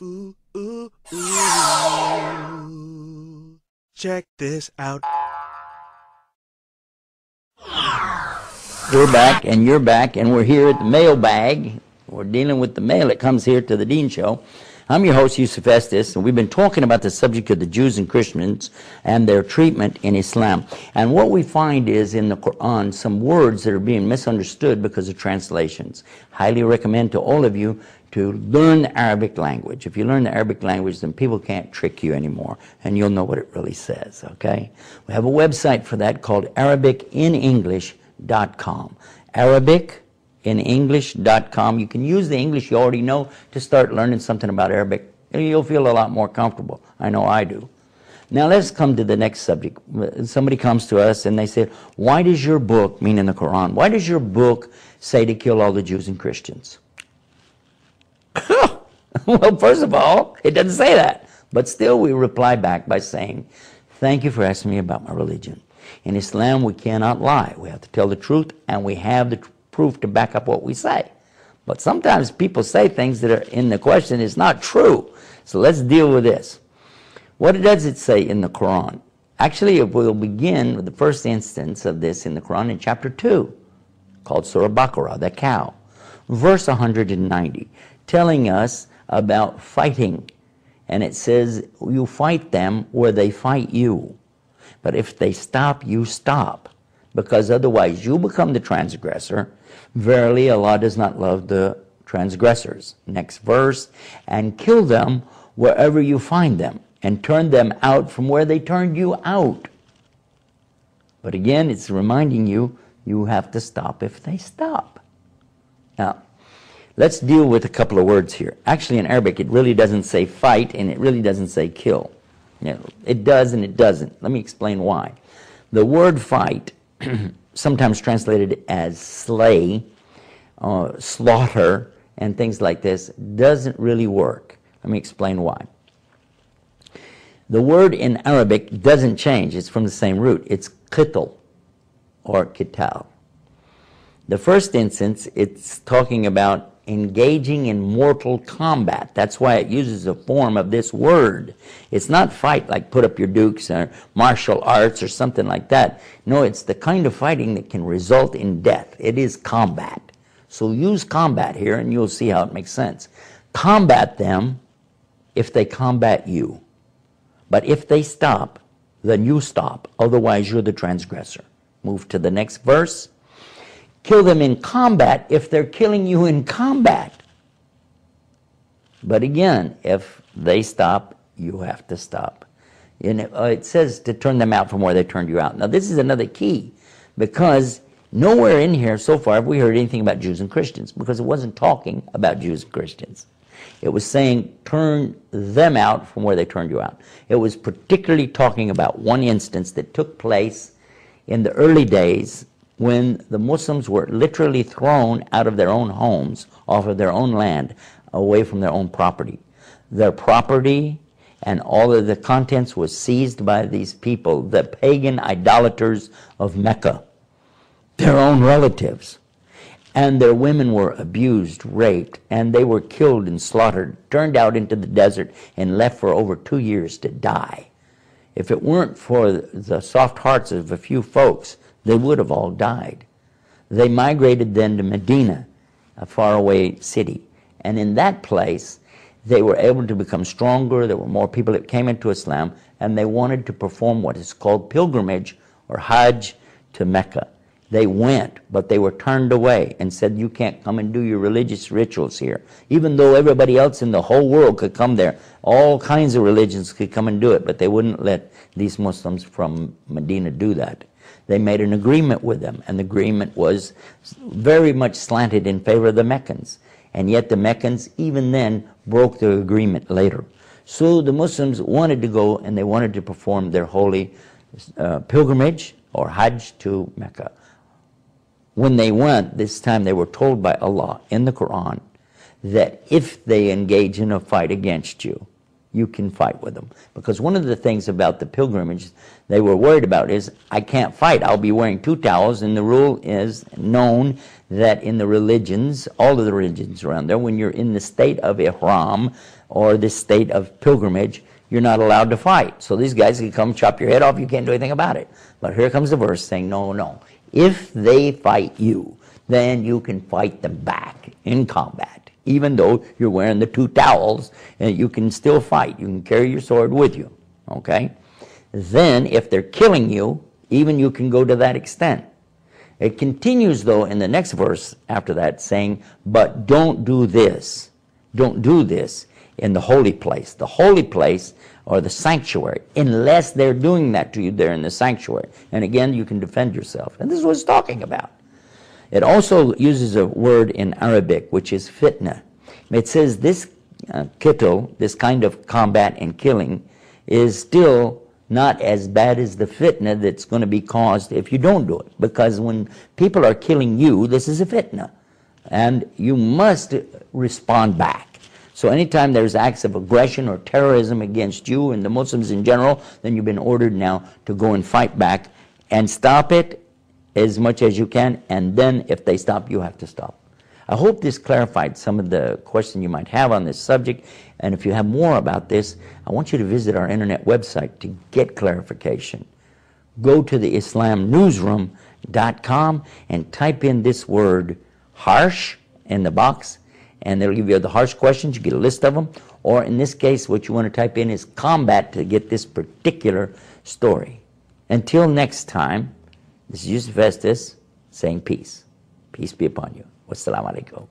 Ooh, ooh, ooh. Check this out. We're back, and you're back, and we're here at the mailbag. We're dealing with the mail that comes here to the Dean Show. I'm your host, Yusuf Estes, and we've been talking about the subject of the Jews and Christians and their treatment in Islam. And what we find is in the Quran some words that are being misunderstood because of translations. Highly recommend to all of you to learn the Arabic language. If you learn the Arabic language, then people can't trick you anymore, and you'll know what it really says, okay? We have a website for that called ArabicInEnglish.com. ArabicInEnglish.com. You can use the English you already know to start learning something about Arabic. You'll feel a lot more comfortable. I know I do. Now let's come to the next subject. Somebody comes to us and they say, why does your book, meaning the Quran, why does your book say to kill all the Jews and Christians? Well, first of all, it doesn't say that. But still we reply back by saying, thank you for asking me about my religion. In Islam, we cannot lie. We have to tell the truth, and we have the proof to back up what we say. But sometimes people say things that are in the question is not true. So let's deal with this. What does it say in the Quran? Actually, we'll begin with the first instance of this in the Quran in chapter 2, called Surah Baqarah, the cow. Verse 190, telling us about fighting. And it says, you fight them where they fight you. But if they stop, you stop, because otherwise you become the transgressor. Verily, Allah does not love the transgressors. Next verse, and kill them wherever you find them, and turn them out from where they turned you out. But again, it's reminding you, you have to stop if they stop. Now, let's deal with a couple of words here. Actually, in Arabic, it really doesn't say fight, and it really doesn't say kill. You know, it does and it doesn't. Let me explain why. The word fight, sometimes translated as slay, slaughter, and things like this, doesn't really work. Let me explain why. The word in Arabic doesn't change. It's from the same root. It's qitl or qital. The first instance, it's talking about engaging in mortal combat. That's why it uses a form of this word. It's not fight like put up your dukes or martial arts or something like that. No, it's the kind of fighting that can result in death. It is combat. So use combat here and you'll see how it makes sense. Combat them if they combat you. But if they stop, then you stop. Otherwise, you're the transgressor. Move to the next verse. Kill them in combat if they're killing you in combat. But again, if they stop, you have to stop. And it says to turn them out from where they turned you out. Now this is another key, because nowhere in here so far have we heard anything about Jews and Christians, because it wasn't talking about Jews and Christians. It was saying turn them out from where they turned you out. It was particularly talking about one instance that took place in the early days when the Muslims were literally thrown out of their own homes, off of their own land, away from their own property. Their property and all of the contents was seized by these people, the pagan idolaters of Mecca, their own relatives. And their women were abused, raped, and they were killed and slaughtered, turned out into the desert, and left for over 2 years to die. If it weren't for the soft hearts of a few folks, they would have all died. They migrated then to Medina, a faraway city. And in that place, they were able to become stronger. There were more people that came into Islam, and they wanted to perform what is called pilgrimage or Hajj to Mecca. They went, but they were turned away and said, you can't come and do your religious rituals here. Even though everybody else in the whole world could come there, all kinds of religions could come and do it, but they wouldn't let these Muslims from Medina do that. They made an agreement with them, and the agreement was very much slanted in favor of the Meccans. And yet the Meccans, even then, broke the agreement later. So the Muslims wanted to go, and they wanted to perform their holy pilgrimage or Hajj to Mecca. When they went, this time they were told by Allah in the Quran that if they engage in a fight against you, you can fight with them. Because one of the things about the pilgrimage they were worried about is, I can't fight. I'll be wearing 2 towels, and the rule is known that in the religions, all of the religions around there, when you're in the state of ihram or the state of pilgrimage, you're not allowed to fight. So these guys can come chop your head off, you can't do anything about it. But here comes the verse saying, no, no. If they fight you, then you can fight them back in combat. Even though you're wearing the 2 towels, and you can still fight. You can carry your sword with you. Okay? Then, if they're killing you, even you can go to that extent. It continues, though, in the next verse after that, saying, but don't do this. Don't do this in the holy place. The holy place, or the sanctuary, unless they're doing that to you there in the sanctuary. And again, you can defend yourself. And this is what it's talking about. It also uses a word in Arabic, which is fitna. It says this qitl, this kind of combat and killing, is still not as bad as the fitna that's going to be caused if you don't do it. Because when people are killing you, this is a fitna. And you must respond back. So anytime there's acts of aggression or terrorism against you and the Muslims in general, then you've been ordered now to go and fight back and stop it as much as you can, and then if they stop, you have to stop. I hope this clarified some of the questions you might have on this subject, and if you have more about this, I want you to visit our internet website to get clarification. Go to the IslamNewsroom.com and type in this word harsh in the box, and they'll give you the harsh questions. You get a list of them, or in this case, what you want to type in is combat to get this particular story. Until next time, this is Yusuf Estes saying peace. Peace be upon you. Wassalamu alaikum.